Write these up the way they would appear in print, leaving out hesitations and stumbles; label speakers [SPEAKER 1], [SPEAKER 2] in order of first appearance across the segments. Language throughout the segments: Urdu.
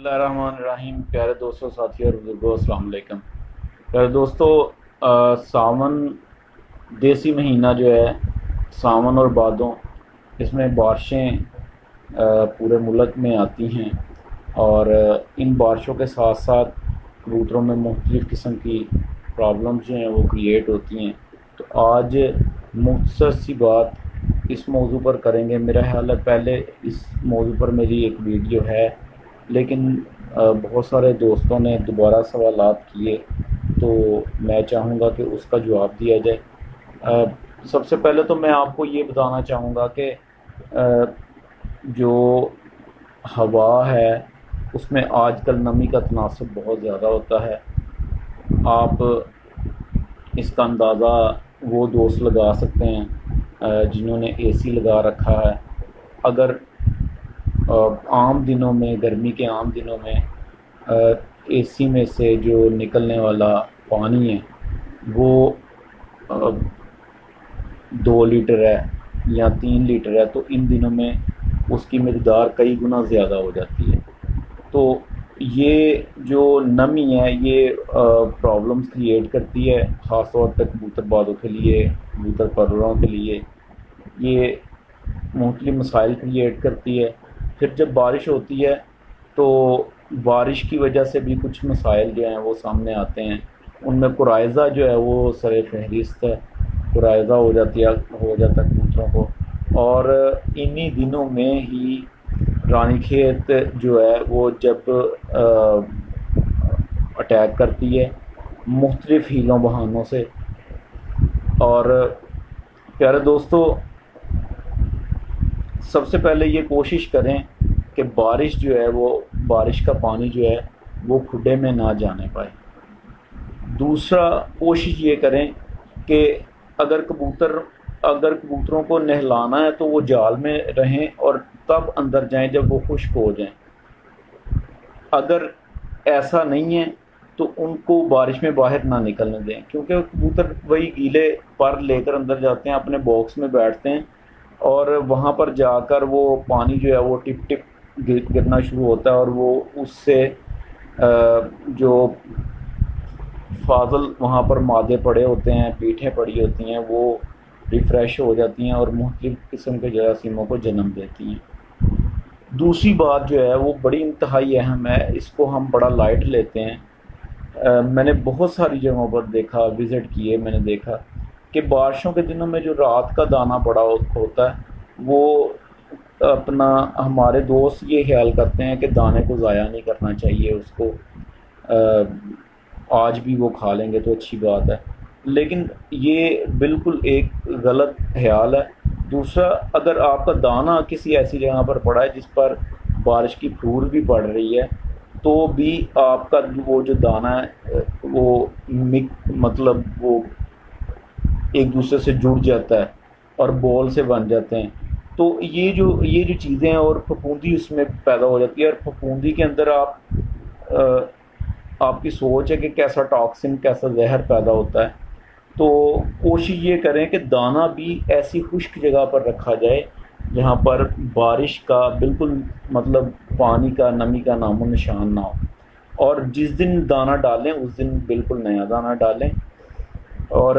[SPEAKER 1] Bismillahirrahmanirrahim। پیارے دوستوں، ساتھیوں اور بزرگوں، السلام علیکم۔ پیارے دوستوں، ساون دیسی مہینہ جو ہے، ساون اور بھادوں، اس میں بارشیں پورے ملک میں آتی ہیں، اور ان بارشوں کے ساتھ ساتھ کبوتروں میں مختلف قسم کی پرابلمز جو ہیں وہ کریٹ ہوتی ہیں۔ تو آج مختصر سی بات اس موضوع پر کریں گے۔ میرا خیال ہے پہلے اس موضوع پر میری ایک ویڈیو ہے، لیکن بہت سارے دوستوں نے دوبارہ سوالات کیے، تو میں چاہوں گا کہ اس کا جواب دیا جائے۔ سب سے پہلے تو میں آپ کو یہ بتانا چاہوں گا کہ جو ہوا ہے اس میں آج کل نمی کا تناسب بہت زیادہ ہوتا ہے۔ آپ اس کا اندازہ وہ دوست لگا سکتے ہیں جنہوں نے اے سی لگا رکھا ہے۔ اگر عام دنوں میں، گرمی کے عام دنوں میں، اے سی میں سے جو نکلنے والا پانی ہے وہ 2 لیٹر ہے یا 3 لیٹر ہے، تو ان دنوں میں اس کی مقدار کئی گنا زیادہ ہو جاتی ہے۔ تو یہ جو نمی ہے یہ پرابلمس کریٹ کرتی ہے، خاص طور پہ کبوتر بازوں کے لیے، کبوتر پروروں کے لیے یہ مختلف مسائل کریٹ کرتی ہے۔ پھر جب بارش ہوتی ہے تو بارش کی وجہ سے بھی کچھ مسائل جو ہیں وہ سامنے آتے ہیں۔ ان میں کوڑائزہ جو ہے وہ سر فہرست ہے، کوڑائزہ ہو جاتا ہے کبوتروں کو۔ اور انہی دنوں میں ہی رانی کھیت جو ہے وہ جب اٹیک کرتی ہے مختلف ہیلوں بہانوں سے۔ اور پیارے دوستو، سب سے پہلے یہ کوشش کریں کہ بارش جو ہے وہ، بارش کا پانی جو ہے وہ کھڈے میں نہ جانے پائے۔ دوسرا، کوشش یہ کریں کہ اگر کبوتروں کو نہلانا ہے تو وہ جال میں رہیں اور تب اندر جائیں جب وہ خشک ہو جائیں۔ اگر ایسا نہیں ہے تو ان کو بارش میں باہر نہ نکلنے دیں، کیونکہ کبوتر وہی گیلے پر لے کر اندر جاتے ہیں، اپنے باکس میں بیٹھتے ہیں، اور وہاں پر جا کر وہ پانی جو ہے وہ ٹپ ٹپ گرنا شروع ہوتا ہے، اور وہ اس سے جو فاضل وہاں پر مادے پڑے ہوتے ہیں، پیٹھیں پڑی ہوتی ہیں، وہ ریفریش ہو جاتی ہیں اور مختلف قسم کے جراثیموں کو جنم دیتی ہیں۔ دوسری بات جو ہے وہ بڑی انتہائی اہم ہے، اس کو ہم بڑا لائٹ لیتے ہیں۔ میں نے بہت ساری جگہوں پر دیکھا، وزٹ کیے، میں نے دیکھا کہ بارشوں کے دنوں میں جو رات کا دانہ پڑا ہوتا ہے وہ اپنا، ہمارے دوست یہ خیال کرتے ہیں کہ دانے کو ضائع نہیں کرنا چاہیے، اس کو آج بھی وہ کھا لیں گے تو اچھی بات ہے، لیکن یہ بالکل ایک غلط خیال ہے۔ دوسرا، اگر آپ کا دانہ کسی ایسی جگہ پر پڑا ہے جس پر بارش کی پھوڑ بھی پڑ رہی ہے، تو بھی آپ کا وہ جو دانہ ہے وہ مطلب وہ ایک دوسرے سے جڑ جاتا ہے اور بول سے بن جاتے ہیں، تو یہ جو چیزیں ہیں، اور پھپھوندی اس میں پیدا ہو جاتی ہے، اور پھپھوندی کے اندر آپ کی سوچ ہے کہ کیسا ٹاکسن، کیسا زہر پیدا ہوتا ہے۔ تو کوشش یہ کریں کہ دانہ بھی ایسی خشک جگہ پر رکھا جائے جہاں پر بارش کا بالکل مطلب پانی کا، نمی کا نام و نشان نہ ہو، اور جس دن دانہ ڈالیں اس دن بالکل نیا دانہ ڈالیں، اور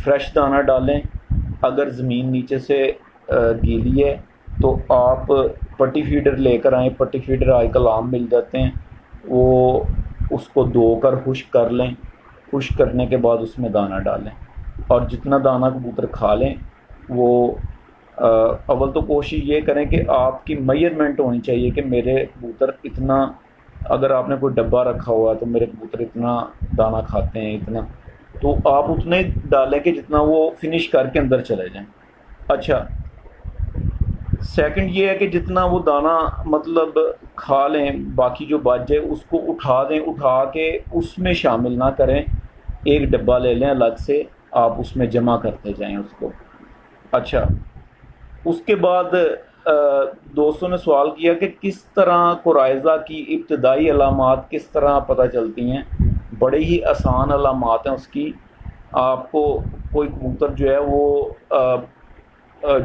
[SPEAKER 1] فریش دانہ ڈالیں۔ اگر زمین نیچے سے گیلی ہے تو آپ پٹی فیڈر لے کر آئیں، پٹی فیڈر آج کل عام مل جاتے ہیں، وہ اس کو دھو کر خشک کر لیں، خشک کرنے کے بعد اس میں دانہ ڈالیں، اور جتنا دانہ کبوتر کھا لیں وہ اول تو کوشش یہ کریں کہ آپ کی میئرمنٹ ہونی چاہیے کہ میرے کبوتر اتنا، اگر آپ نے کوئی ڈبہ رکھا ہوا ہے تو میرے کبوتر اتنا دانہ کھاتے ہیں، اتنا، تو آپ اتنے ڈالیں کہ جتنا وہ فنش کر کے اندر چلے جائیں۔ اچھا، سیکنڈ یہ ہے کہ جتنا وہ دانہ مطلب کھا لیں، باقی جو بچ جائے اس کو اٹھا دیں، اٹھا کے اس میں شامل نہ کریں، ایک ڈبہ لے لیں الگ سے، آپ اس میں جمع کرتے جائیں اس کو۔ اچھا، اس کے بعد دوستوں نے سوال کیا کہ کس طرح کوڑائزہ کی ابتدائی علامات کس طرح پتہ چلتی ہیں۔ بڑے ہی آسان علامات ہیں اس کی۔ آپ کو کوئی کبوتر جو ہے وہ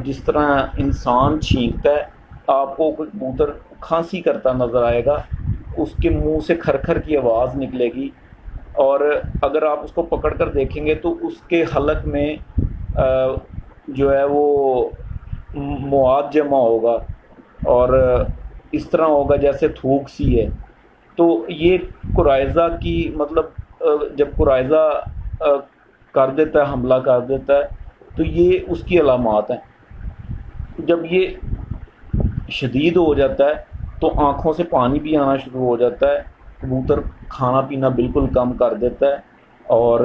[SPEAKER 1] جس طرح انسان چھینکتا ہے آپ کو کوئی کبوتر کھانسی کرتا نظر آئے گا، اس کے منہ سے کھر کی آواز نکلے گی، اور اگر آپ اس کو پکڑ کر دیکھیں گے تو اس کے حلق میں جو ہے وہ مواد جمع ہوگا اور اس طرح ہوگا جیسے تھوک سی ہے۔ تو یہ قرائزہ کی مطلب جب قرائزہ کر دیتا ہے، حملہ کر دیتا ہے، تو یہ اس کی علامات ہیں۔ جب یہ شدید ہو جاتا ہے تو آنکھوں سے پانی بھی آنا شروع ہو جاتا ہے، کبوتر کھانا پینا بالکل کم کر دیتا ہے، اور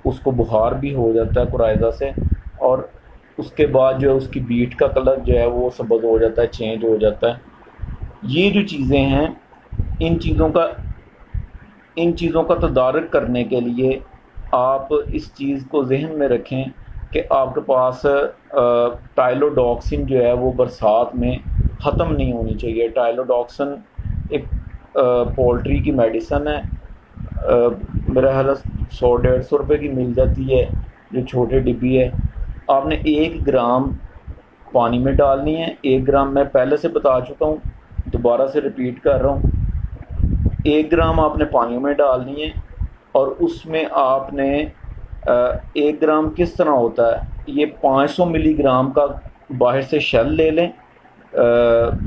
[SPEAKER 1] اس کو بخار بھی ہو جاتا ہے قرائزہ سے، اور اس کے بعد جو ہے اس کی بیٹ کا کلر جو ہے وہ سبز ہو جاتا ہے، چینج ہو جاتا ہے۔ یہ جو چیزیں ہیں، ان چیزوں کا تدارک کرنے کے لیے آپ اس چیز کو ذہن میں رکھیں کہ آپ کے پاس ٹائلوڈاکسن جو ہے وہ برسات میں ختم نہیں ہونی چاہیے۔ ٹائلوڈاکسن ایک پولٹری کی میڈیسن ہے، میرا خیال 100-150 روپے کی مل جاتی ہے، جو چھوٹے ڈبی ہے۔ آپ نے 1 گرام پانی میں ڈالنی ہے۔ 1 گرام میں پہلے سے بتا چکا ہوں، دوبارہ سے ریپیٹ کر رہا ہوں۔ 1 گرام آپ نے پانی میں ڈالنی ہے، اور اس میں آپ نے 1 گرام کس طرح ہوتا ہے، یہ 500 ملی گرام کا باہر سے شیل لے لیں،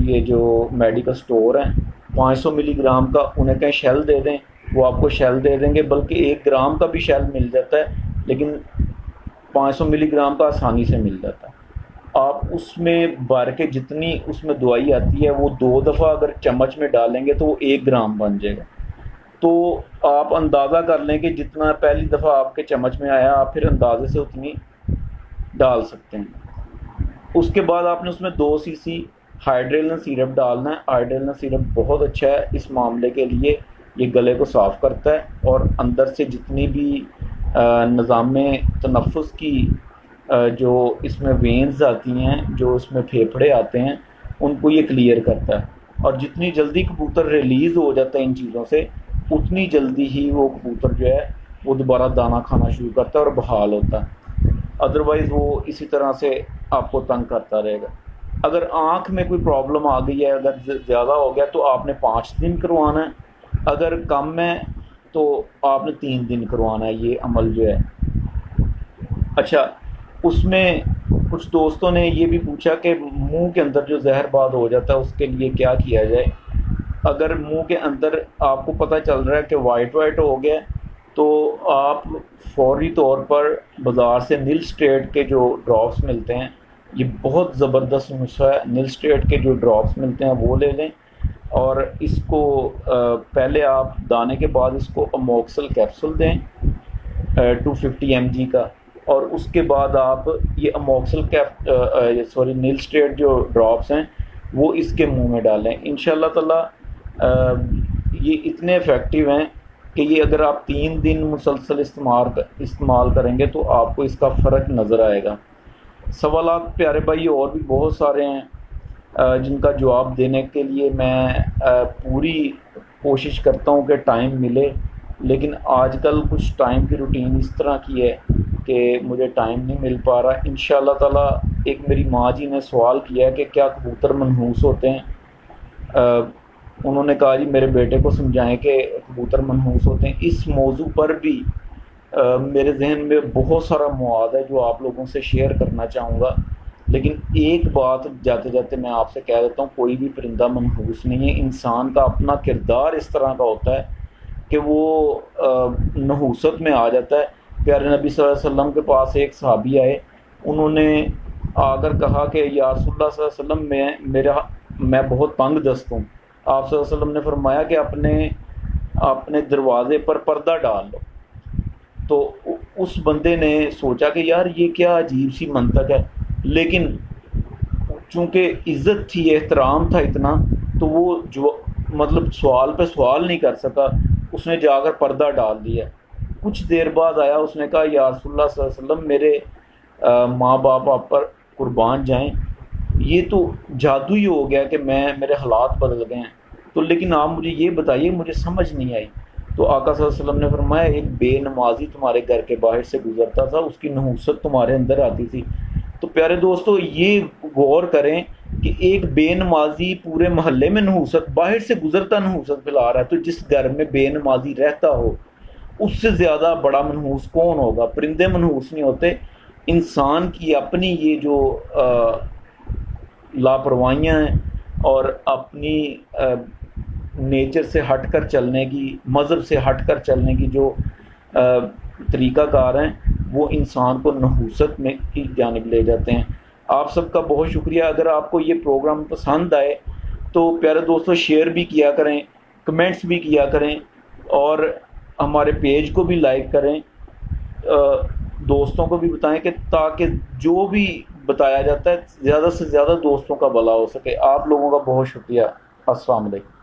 [SPEAKER 1] یہ جو میڈیکل سٹور ہیں 500 ملی گرام کا انہیں کہیں شیل دے دیں، وہ آپ کو شیل دے دیں گے، بلکہ 1 گرام کا بھی شیل مل جاتا ہے، لیکن 500 ملی گرام کا آسانی سے مل جاتا ہے۔ آپ اس میں بھر کے جتنی اس میں دوائی آتی ہے وہ 2 دفعہ اگر چمچ میں ڈالیں گے تو وہ 1 گرام بن جائے گا۔ تو آپ اندازہ کر لیں کہ جتنا پہلی دفعہ آپ کے چمچ میں آیا آپ پھر اندازے سے اتنی ڈال سکتے ہیں۔ اس کے بعد آپ نے اس میں 2 سی سی ہائیڈرلن سیرپ ڈالنا ہے۔ ہائیڈرلن سیرپ بہت اچھا ہے اس معاملے کے لیے، یہ گلے کو صاف کرتا ہے اور اندر سے جتنی بھی نظام تنفس کی جو اس میں وینز آتی ہیں، جو اس میں پھیپھڑے آتے ہیں، ان کو یہ کلیئر کرتا ہے، اور جتنی جلدی کبوتر ریلیز ہو جاتا ہے ان چیزوں سے اتنی جلدی ہی وہ کبوتر جو ہے وہ دوبارہ دانہ کھانا شروع کرتا ہے اور بحال ہوتا ہے۔ ادروائز وہ اسی طرح سے آپ کو تنگ کرتا رہے گا۔ اگر آنکھ میں کوئی پرابلم آ گئی ہے، اگر زیادہ ہو گیا تو آپ نے 5 دن کروانا ہے، اگر کم ہے تو آپ نے 3 دن کروانا ہے یہ عمل جو ہے۔ اچھا، اس میں کچھ دوستوں نے یہ بھی پوچھا کہ منہ کے اندر جو زہر باد ہو جاتا ہے اس کے لیے کیا کیا جائے۔ اگر منہ کے اندر آپ کو پتہ چل رہا ہے کہ وائٹ ہو گیا تو آپ فوری طور پر بازار سے نیل اسٹریٹ کے جو ڈراپس ملتے ہیں، یہ بہت زبردست نسخہ ہے، نیل اسٹریٹ کے جو ڈراپس ملتے ہیں وہ لے لیں، اور اس کو پہلے آپ دانے کے بعد اس کو اموکسل کیپسول دیں 250 mg کا، اور اس کے بعد آپ یہ اموکسل نیل اسٹریٹ جو ڈراپس ہیں وہ اس کے منہ میں ڈالیں۔ انشاءاللہ تعالی یہ اتنے افیکٹو ہیں کہ یہ اگر آپ 3 دن مسلسل استعمال کریں گے تو آپ کو اس کا فرق نظر آئے گا۔ سوالات پیارے بھائی اور بھی بہت سارے ہیں جن کا جواب دینے کے لیے میں پوری کوشش کرتا ہوں کہ ٹائم ملے، لیکن آج کل کچھ ٹائم کی روٹین اس طرح کی ہے کہ مجھے ٹائم نہیں مل پا رہا۔ انشاءاللہ تعالی ایک میری ماں جی نے سوال کیا ہے کہ کیا کبوتر منحوس ہوتے ہیں، انہوں نے کہا جی میرے بیٹے کو سمجھائیں کہ کبوتر منحوس ہوتے ہیں۔ اس موضوع پر بھی میرے ذہن میں بہت سارا مواد ہے جو آپ لوگوں سے شیئر کرنا چاہوں گا، لیکن ایک بات جاتے جاتے میں آپ سے کہہ دیتا ہوں، کوئی بھی پرندہ منحوس نہیں ہے۔ انسان کا اپنا کردار اس طرح کا ہوتا ہے کہ وہ نحوست میں آ جاتا ہے۔ پیارے نبی صلی اللہ علیہ وسلم کے پاس ایک صحابی آئے، انہوں نے آ کر کہا کہ یا رسول اللہ صلی اللہ علیہ وسلم میں بہت تنگ دست ہوں۔ آپ صلی اللہ علیہ وسلم نے فرمایا کہ اپنے دروازے پر پردہ ڈال لو۔ تو اس بندے نے سوچا کہ یار یہ کیا عجیب سی منطق ہے، لیکن چونکہ عزت تھی، احترام تھا اتنا، تو وہ جو مطلب سوال پہ سوال نہیں کر سکا، اس نے جا کر پردہ ڈال دیا۔ کچھ دیر بعد آیا، اس نے کہا یا رسول اللہ صلی اللہ علیہ وسلم میرے ماں باپ آپ پر قربان جائیں، یہ تو جادو ہی ہو گیا کہ میرے حالات بدل گئے ہیں، تو لیکن آپ مجھے یہ بتائیے، مجھے سمجھ نہیں آئی۔ تو آقا صلی اللہ علیہ وسلم نے فرمایا ایک بے نمازی تمہارے گھر کے باہر سے گزرتا تھا، اس کی نحوست تمہارے اندر آتی تھی۔ تو پیارے دوستو یہ غور کریں کہ ایک بے نمازی پورے محلے میں نحوست، باہر سے گزرتا نحوست پھیلا رہا ہے، تو جس گھر میں بے نمازی رہتا ہو اس سے زیادہ بڑا منحوس کون ہوگا؟ پرندے منحوس نہیں ہوتے، انسان کی اپنی یہ جو لاپرواہیاں ہیں اور اپنی نیچر سے ہٹ کر چلنے کی، مذہب سے ہٹ کر چلنے کی جو طریقہ کار ہیں، وہ انسان کو نحوست میں کی جانب لے جاتے ہیں۔ آپ سب کا بہت شکریہ۔ اگر آپ کو یہ پروگرام پسند آئے تو پیارے دوستوں شیئر بھی کیا کریں، کمنٹس بھی کیا کریں، اور ہمارے پیج کو بھی لائک کریں، دوستوں کو بھی بتائیں، کہ تاکہ جو بھی بتایا جاتا ہے زیادہ سے زیادہ دوستوں کا بھلا ہو سکے۔ آپ لوگوں کا بہت شکریہ۔ السلام علیکم۔